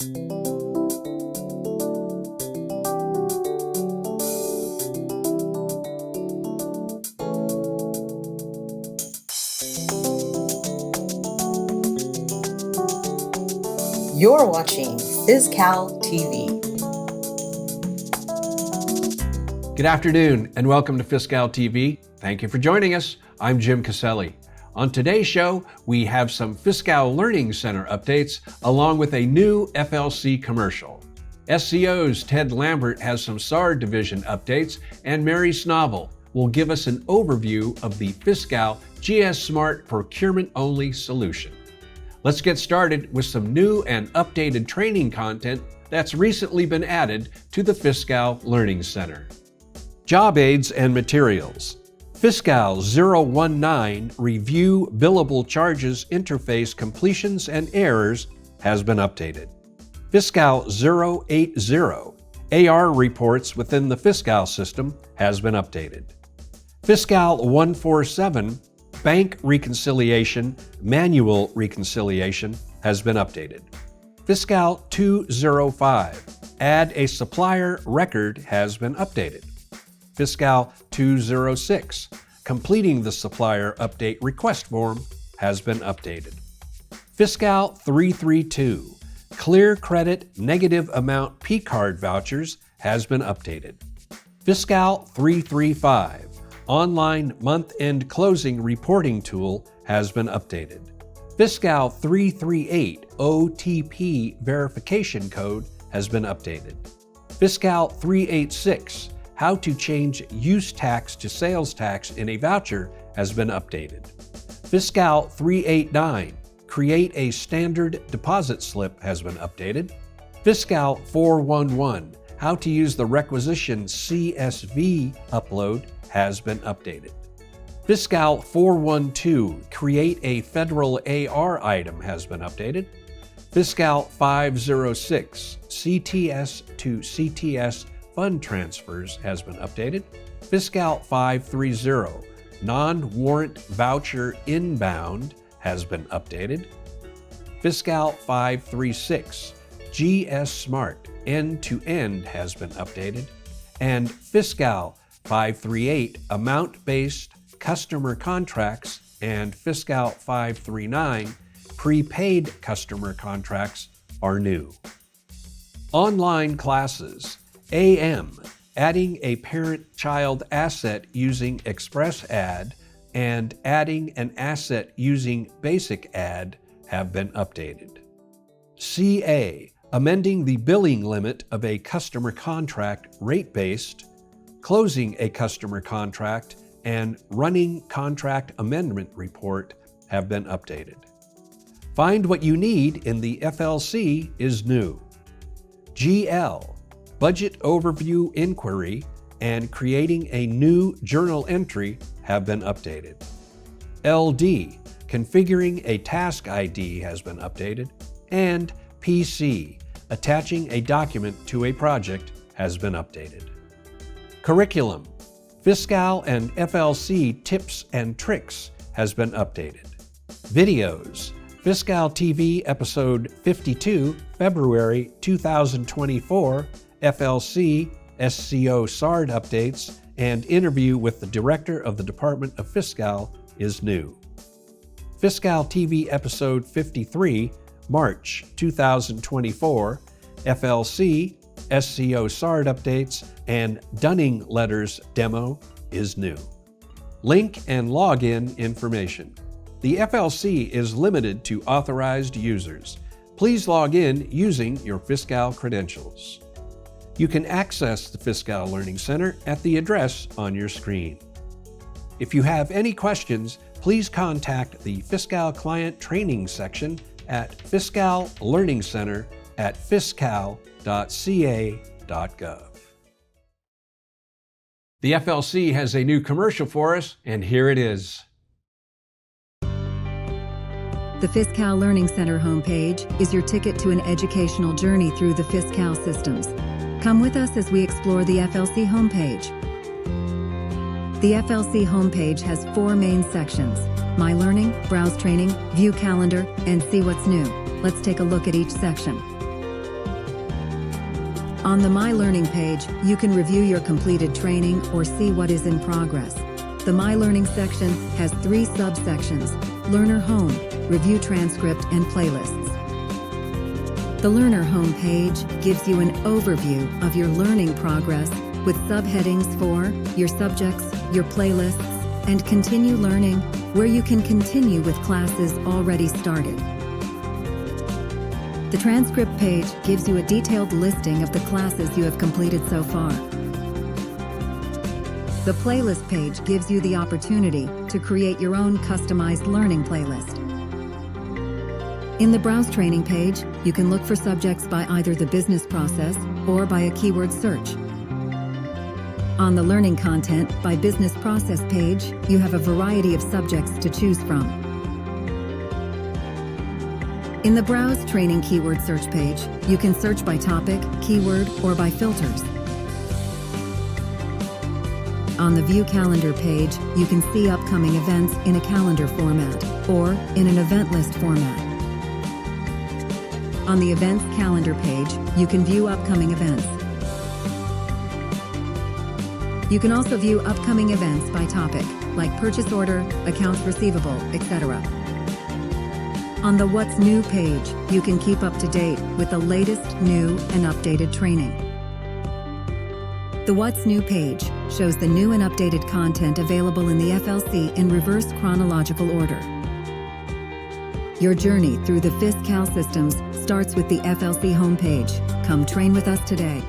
You're watching FISCalTv. Good afternoon and welcome to FISCalTv. Thank you for joining us. I'm Jim Caselli. On today's show, we have some FISCal Learning Center updates along with a new FLC commercial. SCO's Ted Lambert has some SARD division updates, and Mary Snovel will give us an overview of the FISCal GS Smart procurement-only solution. Let's get started with some new and updated training content that's recently been added to the FISCal Learning Center. Job aids and materials. FISCal 019 Review Billable Charges Interface Completions and Errors has been updated. FISCal 080 AR Reports within the FISCal system has been updated. FISCal 147 Bank Reconciliation, Manual Reconciliation has been updated. FISCal 205, Add a Supplier Record has been updated. FISCal 206, Completing the Supplier Update Request Form has been updated. FISCal 332, Clear Credit Negative Amount P-Card Vouchers has been updated. FISCal 335, Online Month-End Closing Reporting Tool has been updated. FISCal 338 OTP Verification Code has been updated. FISCal 386 How to Change Use Tax to Sales Tax in a Voucher has been updated. FISCal 389 Create a Standard Deposit Slip has been updated. FISCal 411 How to Use the Requisition CSV Upload has been updated. FISCal 412, Create a Federal AR Item has been updated. FISCal 506, CTS to CTS Fund Transfers has been updated. FISCal 530, Non-Warrant Voucher Inbound has been updated. FISCal 536, GS Smart End-to-End has been updated. And FISCal 538 Amount-Based Customer Contracts and FISCal 539 Prepaid Customer Contracts are new. Online classes. AM, adding a parent-child asset using Express Add and adding an asset using Basic Add have been updated. CA, amending the billing limit of a customer contract rate-based, closing a customer contract, and running contract amendment report have been updated. Find what you need in the FLC is new. GL, Budget Overview Inquiry, and creating a new journal entry have been updated. LD, Configuring a Task ID has been updated. And PC, Attaching a document to a project has been updated. Curriculum, FISCal and FLC Tips and Tricks has been updated. Videos, FISCalTv Episode 52, February 2024, FLC, SCO SARD updates, and interview with the Director of the Department of FISCal is new. FISCalTv Episode 53, March 2024, FLC, SCO SARD updates, and Dunning Letters demo is new. Link and login information. The FLC is limited to authorized users. Please log in using your FISCal credentials. You can access the FISCal Learning Center at the address on your screen. If you have any questions, please contact the FISCal Client Training section at FISCal Learning Center at fiscal.ca.gov. The FLC has a new commercial for us, and here it is. The FISCal Learning Center homepage is your ticket to an educational journey through the FISCal systems. Come with us as we explore the FLC homepage. The FLC homepage has 4 main sections: My Learning, Browse Training, View Calendar, and See What's New. Let's take a look at each section. On the My Learning page, you can review your completed training or see what is in progress. The My Learning section has 3 subsections: Learner Home, Review Transcript, and Playlists. The Learner Home page gives you an overview of your learning progress with subheadings for your subjects, your playlists, and Continue Learning, where you can continue with classes already started. The Transcript page gives you a detailed listing of the classes you have completed so far. The Playlist page gives you the opportunity to create your own customized learning playlist. In the Browse Training page, you can look for subjects by either the business process or by a keyword search. On the Learning Content by Business Process page, you have a variety of subjects to choose from. In the Browse Training Keyword Search page, you can search by topic, keyword, or by filters. On the View Calendar page, you can see upcoming events in a calendar format or in an event list format. On the Events Calendar page, you can view upcoming events. You can also view upcoming events by topic, like purchase order, accounts receivable, etc. On the What's New page, you can keep up to date with the latest, new, and updated training. The What's New page shows the new and updated content available in the FLC in reverse chronological order. Your journey through the FISCal systems starts with the FLC homepage. Come train with us today.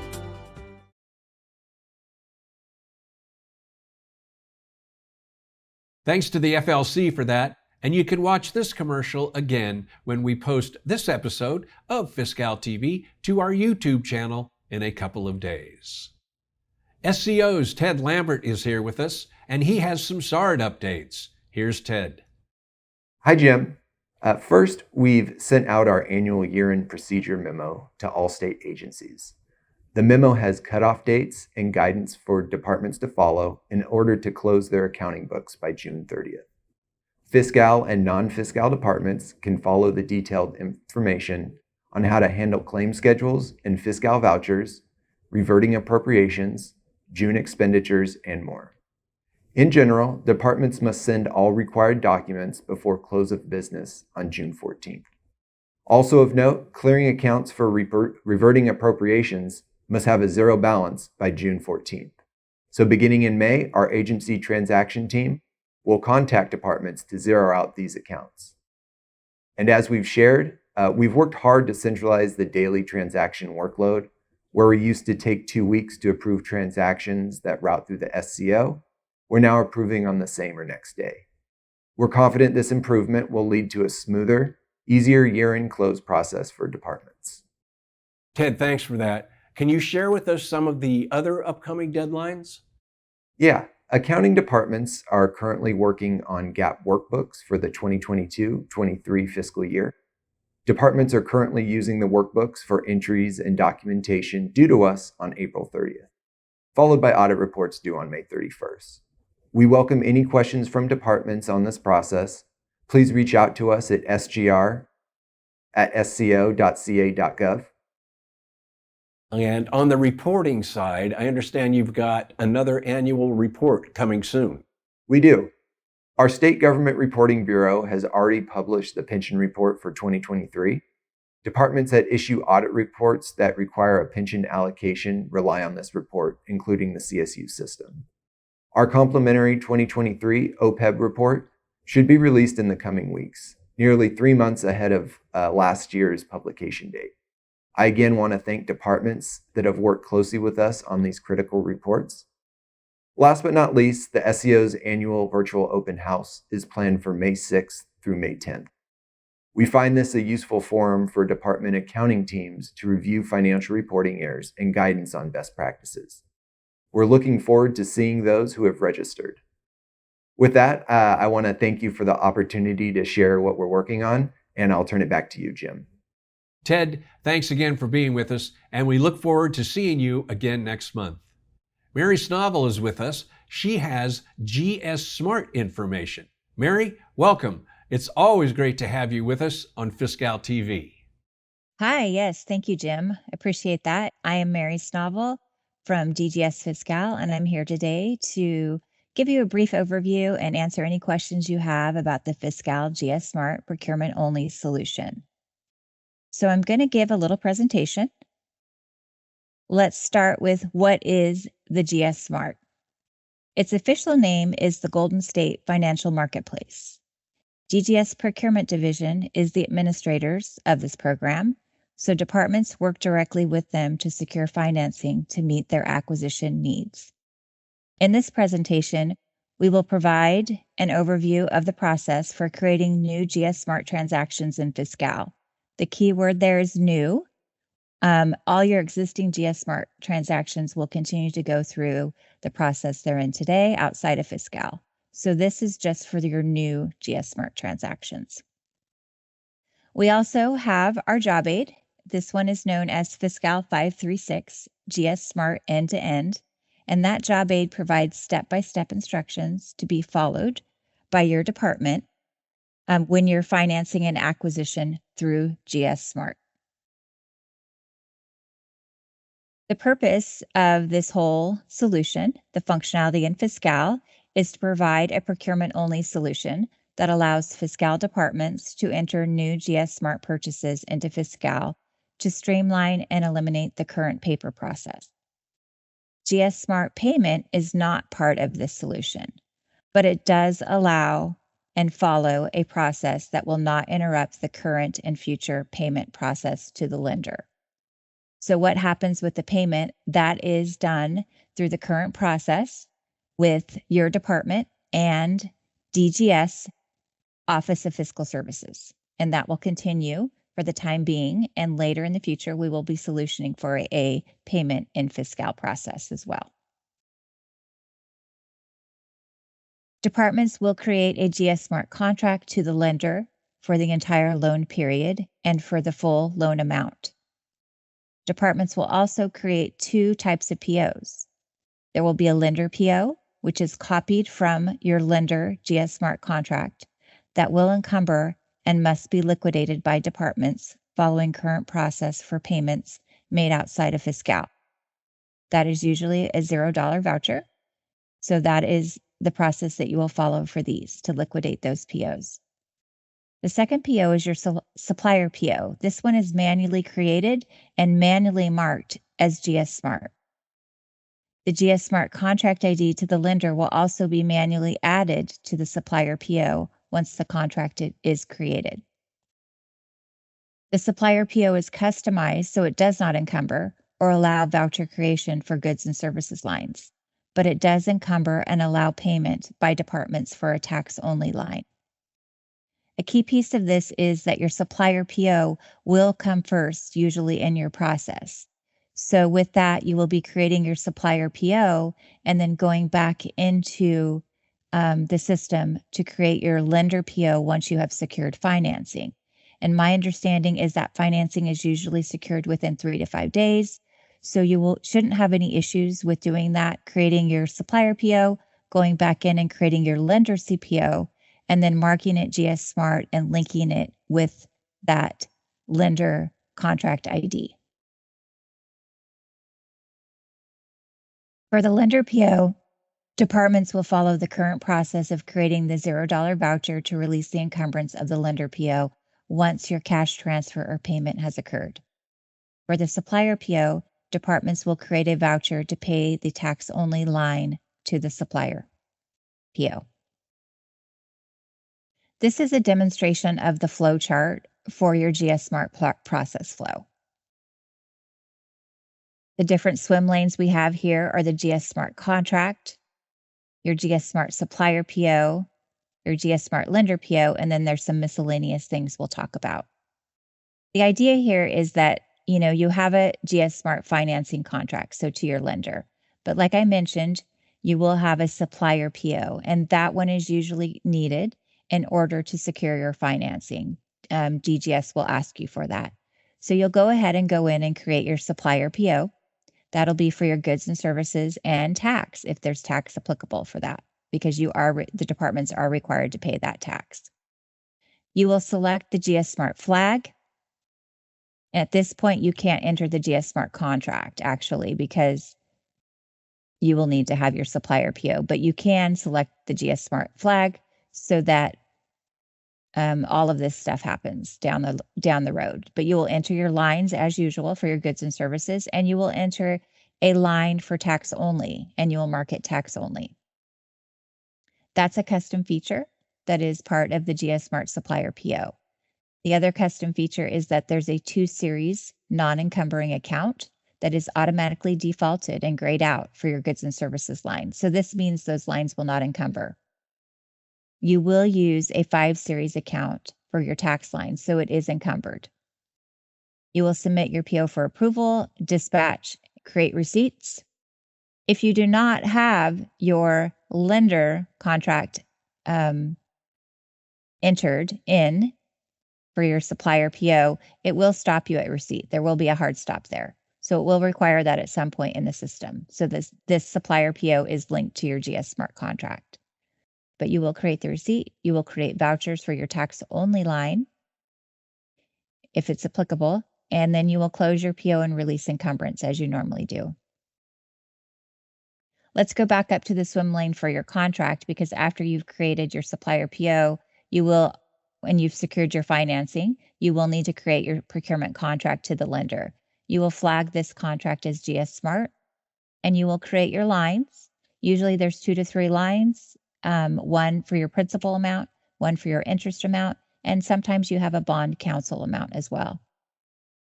Thanks to the FLC for that, and you can watch this commercial again when we post this episode of FISCalTv to our YouTube channel in a couple of days. SCO's Ted Lambert is here with us, and he has some SARD updates. Here's Ted. Hi, Jim. First, we've sent out our annual year-end procedure memo to all state agencies. The memo has cutoff dates and guidance for departments to follow in order to close their accounting books by June 30th. FISCal and non-FISCal departments can follow the detailed information on how to handle claim schedules and FISCal vouchers, reverting appropriations, June expenditures, and more. In general, departments must send all required documents before close of business on June 14th. Also of note, clearing accounts for reverting appropriations must have a zero balance by June 14th. So beginning in May, our agency transaction team will contact departments to zero out these accounts. And as we've shared, we've worked hard to centralize the daily transaction workload, where we used to take 2 weeks to approve transactions that route through the SCO. We're now approving on the same or next day. We're confident this improvement will lead to a smoother, easier year-end close process for departments. Ted, thanks for that. Can you share with us some of the other upcoming deadlines? Yeah, accounting departments are currently working on GAAP workbooks for the 2022-23 fiscal year. Departments are currently using the workbooks for entries and documentation due to us on April 30th, followed by audit reports due on May 31st. We welcome any questions from departments on this process. Please reach out to us at sgr@sco.ca.gov. And on the reporting side, I understand you've got another annual report coming soon. We do. Our State Government Reporting Bureau has already published the pension report for 2023. Departments that issue audit reports that require a pension allocation rely on this report, including the CSU system. Our complimentary 2023 OPEB report should be released in the coming weeks, nearly 3 months ahead of last year's publication date. I again want to thank departments that have worked closely with us on these critical reports. Last but not least, the SEO's annual virtual open house is planned for May 6th through May 10th. We find this a useful forum for department accounting teams to review financial reporting errors and guidance on best practices. We're looking forward to seeing those who have registered. With that, I want to thank you for the opportunity to share what we're working on, and I'll turn it back to you, Jim. Ted, thanks again for being with us, and we look forward to seeing you again next month. Mary Snovel is with us. She has GS Smart information. Mary, welcome. It's always great to have you with us on FISCalTv. Hi, yes, thank you, Jim. Appreciate that. I am Mary Snovel from DGS FISCal, and I'm here today to give you a brief overview and answer any questions you have about the FISCal GS Smart procurement only solution. So I'm going to give a little presentation. Let's start with what is the GS Smart. Its official name is the Golden State Financial Marketplace. DGS Procurement Division is the administrators of this program, so departments work directly with them to secure financing to meet their acquisition needs. In this presentation, we will provide an overview of the process for creating new GS Smart transactions in FISCal. The key word there is new. All your existing GS Smart transactions will continue to go through the process they're in today outside of FISCal. So this is just for your new GS Smart transactions. We also have our job aid. This one is known as FISCal 536 GS Smart End-to-End, and that job aid provides step-by-step instructions to be followed by your department when you're financing an acquisition through GS Smart. The purpose of this whole solution, the functionality in FISCal, is to provide a procurement-only solution that allows FISCal departments to enter new GS Smart purchases into FISCal to streamline and eliminate the current paper process. GS Smart payment is not part of this solution, but it does allow and follow a process that will not interrupt the current and future payment process to the lender. So what happens with the payment, that is done through the current process with your department and DGS Office of Fiscal Services. And that will continue for the time being. And later in the future, we will be solutioning for a payment in FISCal process as well. Departments will create a GS Smart contract to the lender for the entire loan period and for the full loan amount. Departments will also create two types of POs. There will be a lender PO, which is copied from your lender GS Smart contract that will encumber and must be liquidated by departments following current process for payments made outside of FISCal. That is usually a $0 voucher. So that is the process that you will follow for these to liquidate those POs. The second PO is your supplier PO. This one is manually created and manually marked as GS Smart. The GS Smart contract ID to the lender will also be manually added to the supplier PO once the contract is created. The supplier PO is customized so it does not encumber or allow voucher creation for goods and services lines, but it does encumber and allow payment by departments for a tax-only line. A key piece of this is that your supplier PO will come first, usually in your process. So with that, you will be creating your supplier PO and then going back into the system to create your lender PO once you have secured financing. And my understanding is that financing is usually secured within 3 to 5 days. So you shouldn't have any issues with doing that, creating your supplier PO, going back in and creating your lender CPO, and then marking it GS Smart and linking it with that lender contract ID. For the lender PO, departments will follow the current process of creating the $0 voucher to release the encumbrance of the lender PO once your cash transfer or payment has occurred. For the supplier PO, departments will create a voucher to pay the tax-only line to the supplier PO. This is a demonstration of the flow chart for your GS Smart process flow. The different swim lanes we have here are the GS Smart contract, your GS Smart supplier PO, your GS Smart lender PO, and then there's some miscellaneous things we'll talk about. The idea here is that, you have a GS Smart financing contract, so to your lender. But like I mentioned, you will have a supplier PO, and that one is usually needed in order to secure your financing. DGS will ask you for that. So you'll go ahead and go in and create your supplier PO. That'll be for your goods and services and tax, if there's tax applicable for that, because the departments are required to pay that tax. You will select the GS Smart flag. At this point, you can't enter the GS Smart contract, actually, because you will need to have your supplier PO, but you can select the GS Smart flag so that all of this stuff happens down the road. But you will enter your lines as usual for your goods and services, and you will enter a line for tax only, and you will mark it tax only. That's a custom feature that is part of the GS Smart supplier PO. The other custom feature is that there's a 2-series non-encumbering account that is automatically defaulted and grayed out for your goods and services line. So this means those lines will not encumber. You will use a 5-series account for your tax line, so it is encumbered. You will submit your PO for approval, dispatch, create receipts. If you do not have your lender contract entered in for your supplier PO, it will stop you at receipt. There will be a hard stop there. So it will require that at some point in the system. So this supplier PO is linked to your GS Smart contract. But you will create the receipt. You will create vouchers for your tax only line, if it's applicable, and then you will close your PO and release encumbrance as you normally do. Let's go back up to the swim lane for your contract, because after you've created your supplier PO, you will, when you've secured your financing, you will need to create your procurement contract to the lender. You will flag this contract as GS Smart, and you will create your lines. Usually there's 2 to 3 lines, one for your principal amount, one for your interest amount, and sometimes you have a bond counsel amount as well.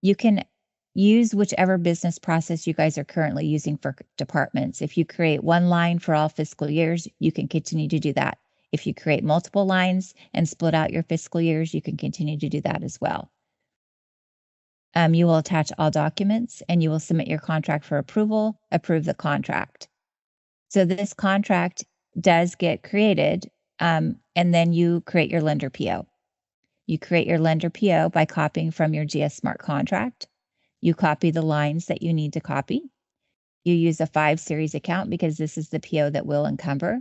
You can use whichever business process you guys are currently using for departments. If you create one line for all fiscal years, you can continue to do that. If you create multiple lines and split out your fiscal years, you can continue to do that as well. You will attach all documents and you will submit your contract for approval, approve the contract. So this contract does get created, and then you create your lender PO. You create your lender PO by copying from your GS Smart contract. You copy the lines that you need to copy. You use a 5-series account because this is the PO that will encumber.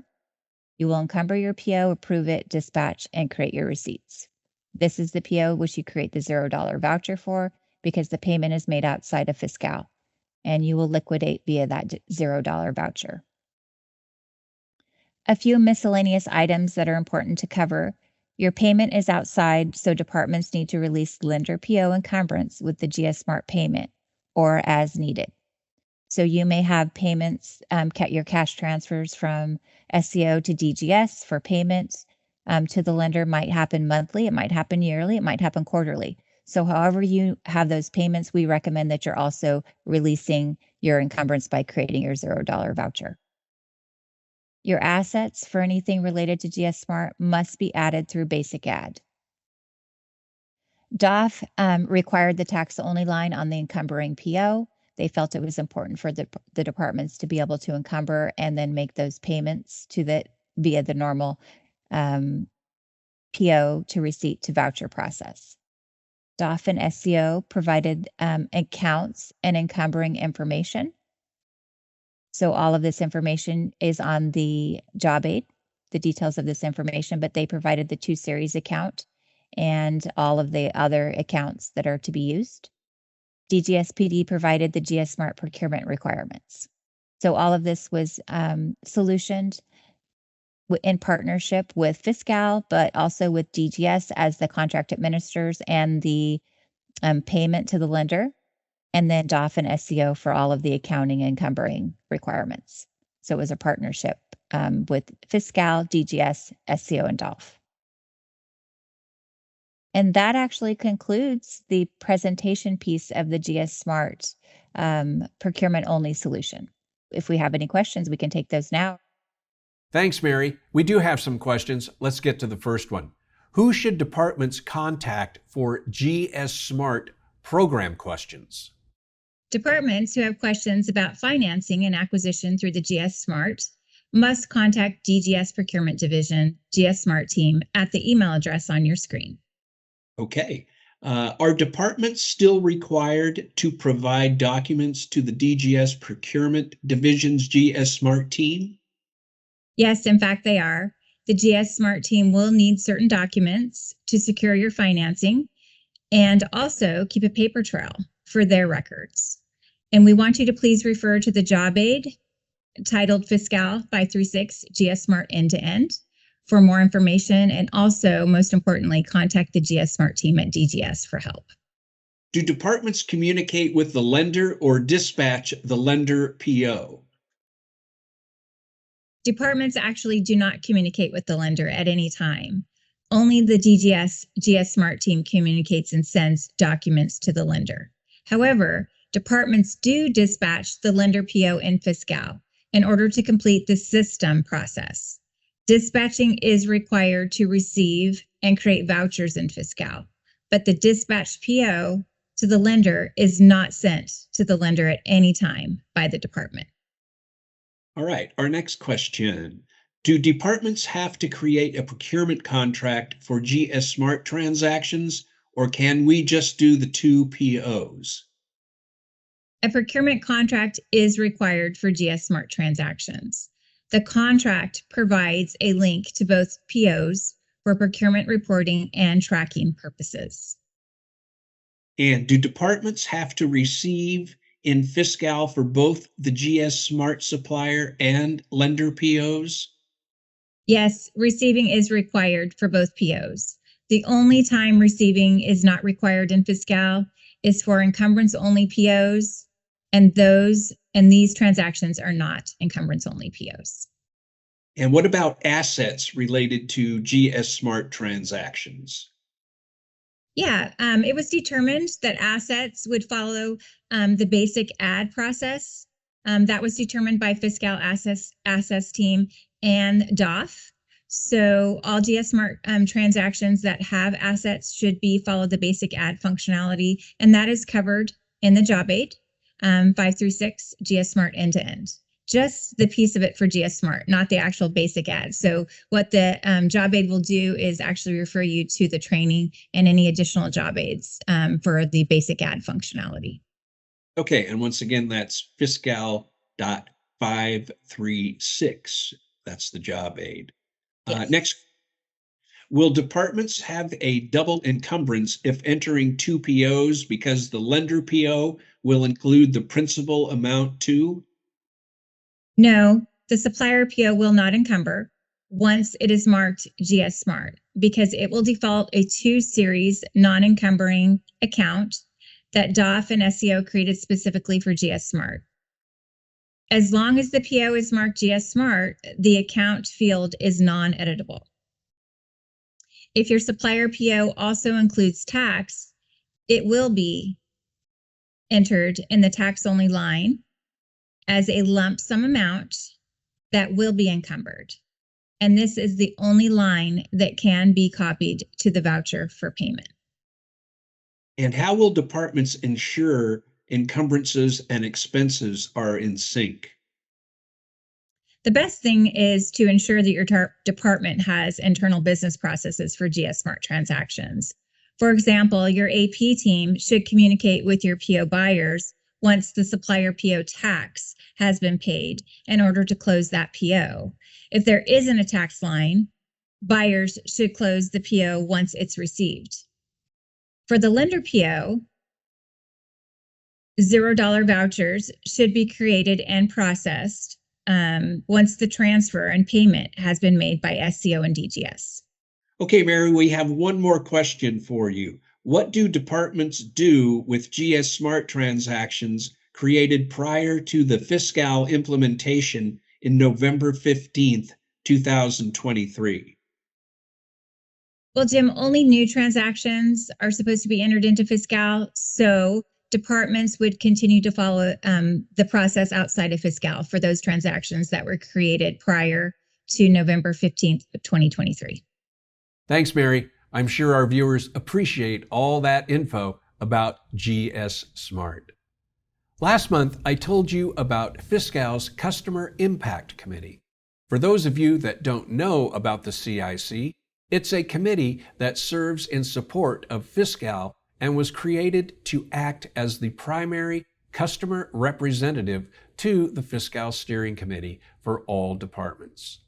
You will encumber your PO, approve it, dispatch, and create your receipts. This is the PO which you create the $0 voucher for because the payment is made outside of FISCal, and you will liquidate via that $0 voucher. A few miscellaneous items that are important to cover. Your payment is outside, so departments need to release lender PO encumbrance with the GS Smart payment or as needed. So you may have payments, your cash transfers from SCO to DGS for payments to the lender might happen monthly, it might happen yearly, it might happen quarterly. So however you have those payments, we recommend that you're also releasing your encumbrance by creating your $0 voucher. Your assets for anything related to GS Smart must be added through basic add. DOF required the tax-only line on the encumbering PO. They felt it was important for the departments to be able to encumber and then make those payments via the normal PO to receipt to voucher process. DOF and SCO provided accounts and encumbering information. So all of this information is on the job aid, the details of this information, but they provided the 2-series account and all of the other accounts that are to be used. DGSPD provided the GS Smart procurement requirements. So all of this was solutioned in partnership with FISCal, but also with DGS as the contract administrators and the payment to the lender, and then DOF and SCO for all of the accounting and encumbering requirements. So it was a partnership with FISCal, DGS, SCO, and DOF. And that actually concludes the presentation piece of the GS Smart procurement only solution. If we have any questions, we can take those now. Thanks, Mary. We do have some questions. Let's get to the first one. Who should departments contact for GS Smart program questions? Departments who have questions about financing and acquisition through the GS Smart must contact DGS Procurement Division, GS Smart team at the email address on your screen. Okay. Are departments still required to provide documents to the DGS Procurement Division's GS Smart team? Yes, in fact, they are. The GS Smart team will need certain documents to secure your financing. and also keep a paper trail for their records. And we want you to please refer to the job aid titled FISCal 536 GS Smart End to End for more information. And also, most importantly, contact the GS Smart team at DGS for help. Do departments communicate with the lender or dispatch the lender PO? Departments actually do not communicate with the lender at any time. Only the DGS GS Smart team communicates and sends documents to the lender. However, departments do dispatch the lender PO in FISCal in order to complete the system process. Dispatching is required to receive and create vouchers in FISCal, but the dispatched PO to the lender is not sent to the lender at any time by the department. All right, our next question. Do departments have to create a procurement contract for GS Smart transactions, or can we just do the two POs? A procurement contract is required for GS Smart transactions. The contract provides a link to both POs for procurement reporting and tracking purposes. And do departments have to receive in FISCal for both the GS Smart supplier and lender POs? Yes, receiving is required for both POs. The only time receiving is not required in FISCal is for encumbrance-only POs, and these transactions are not encumbrance-only POs. And what about assets related to GS Smart transactions? Yeah, it was determined that assets would follow the basic add process. That was determined by FISCal assets team and DOF. So all GS Smart transactions that have assets should follow the basic add functionality, and that is covered in the job aid 536 GS Smart end to end. Just the piece of it for GS Smart, not the actual basic add. So what the job aid will do is actually refer you to the training and any additional job aids for the basic add functionality. Okay, and once again, that's FISCal.536. That's the job aid. Yes. Next, will departments have a double encumbrance if entering two POs because the lender PO will include the principal amount too? No, the supplier PO will not encumber once it is marked GS Smart because it will default a 2-series non-encumbering account that DOF and SEO created specifically for GS Smart. As long as the PO is marked GS Smart, the account field is non-editable. If your supplier PO also includes tax, it will be entered in the tax-only line as a lump sum amount that will be encumbered. And this is the only line that can be copied to the voucher for payment. And how will departments ensure encumbrances and expenses are in sync? The best thing is to ensure that your department has internal business processes for GS Smart transactions. For example, your AP team should communicate with your PO buyers once the supplier PO tax has been paid in order to close that PO. If there isn't a tax line, buyers should close the PO once it's received. For the lender PO, $0 vouchers should be created and processed once the transfer and payment has been made by SEO and DGS. Okay, Mary, we have one more question for you. What do departments do with GS Smart transactions created prior to the FISCal implementation in November 15th, 2023? Well, Jim, only new transactions are supposed to be entered into FISCal, so departments would continue to follow the process outside of FISCal for those transactions that were created prior to November 15th, 2023. Thanks, Mary. I'm sure our viewers appreciate all that info about GS Smart. Last month, I told you about FISCal's Customer Impact Committee. For those of you that don't know about the CIC, it's a committee that serves in support of FISCal and was created to act as the primary customer representative to the FISCal Steering Committee for all departments.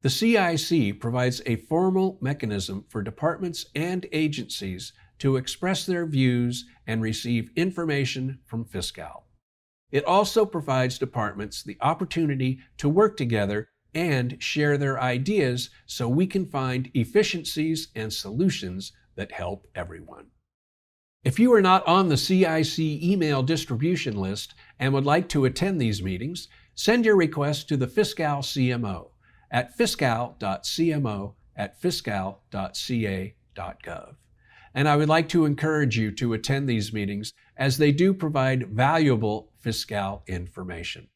The CIC provides a formal mechanism for departments and agencies to express their views and receive information from FISCal. It also provides departments the opportunity to work together and share their ideas so we can find efficiencies and solutions that help everyone. If you are not on the CIC email distribution list and would like to attend these meetings, send your request to the FISCal CMO at fiscal.cmo@fiscal.ca.gov. And I would like to encourage you to attend these meetings as they do provide valuable FISCal information.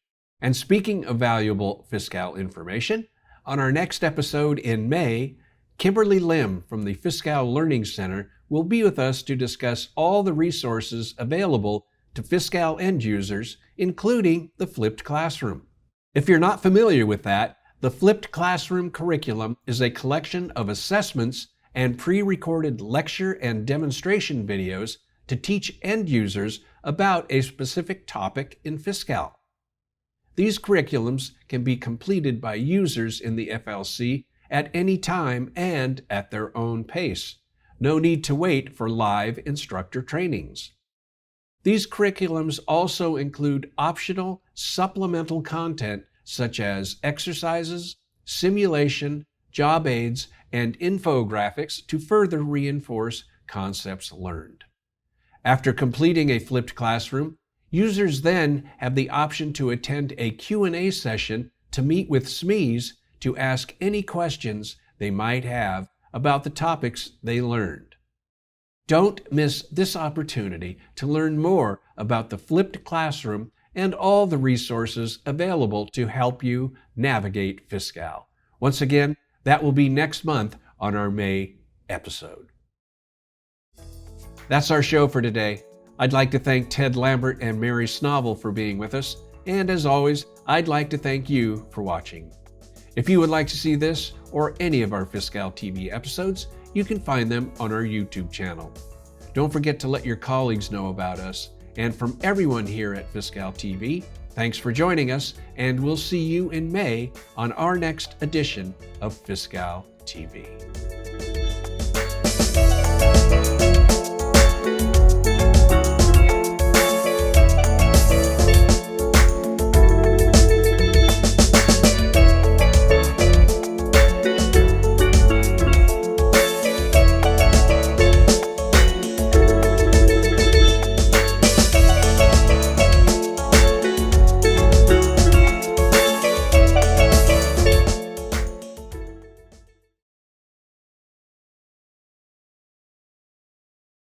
And speaking of valuable FISCal information, on our next episode in May, Kimberly Lim from the FISCal Learning Center will be with us to discuss all the resources available to FISCal end users, including the flipped classroom. If you're not familiar with that, the flipped classroom curriculum is a collection of assessments and pre-recorded lecture and demonstration videos to teach end users about a specific topic in FISCal. These curriculums can be completed by users in the FLC at any time and at their own pace. No need to wait for live instructor trainings. These curriculums also include optional supplemental content such as exercises, simulation, job aids, and infographics to further reinforce concepts learned. After completing a flipped classroom, users then have the option to attend a Q&A session to meet with SMEs to ask any questions they might have about the topics they learned. Don't miss this opportunity to learn more about the flipped classroom and all the resources available to help you navigate FISCal. Once again, that will be next month on our May episode. That's our show for today. I'd like to thank Ted Lambert and Mary Snovel for being with us, and as always, I'd like to thank you for watching. If you would like to see this or any of our FISCalTv episodes, you can find them on our YouTube channel. Don't forget to let your colleagues know about us, and from everyone here at FISCalTv, thanks for joining us, and we'll see you in May on our next edition of FISCalTv.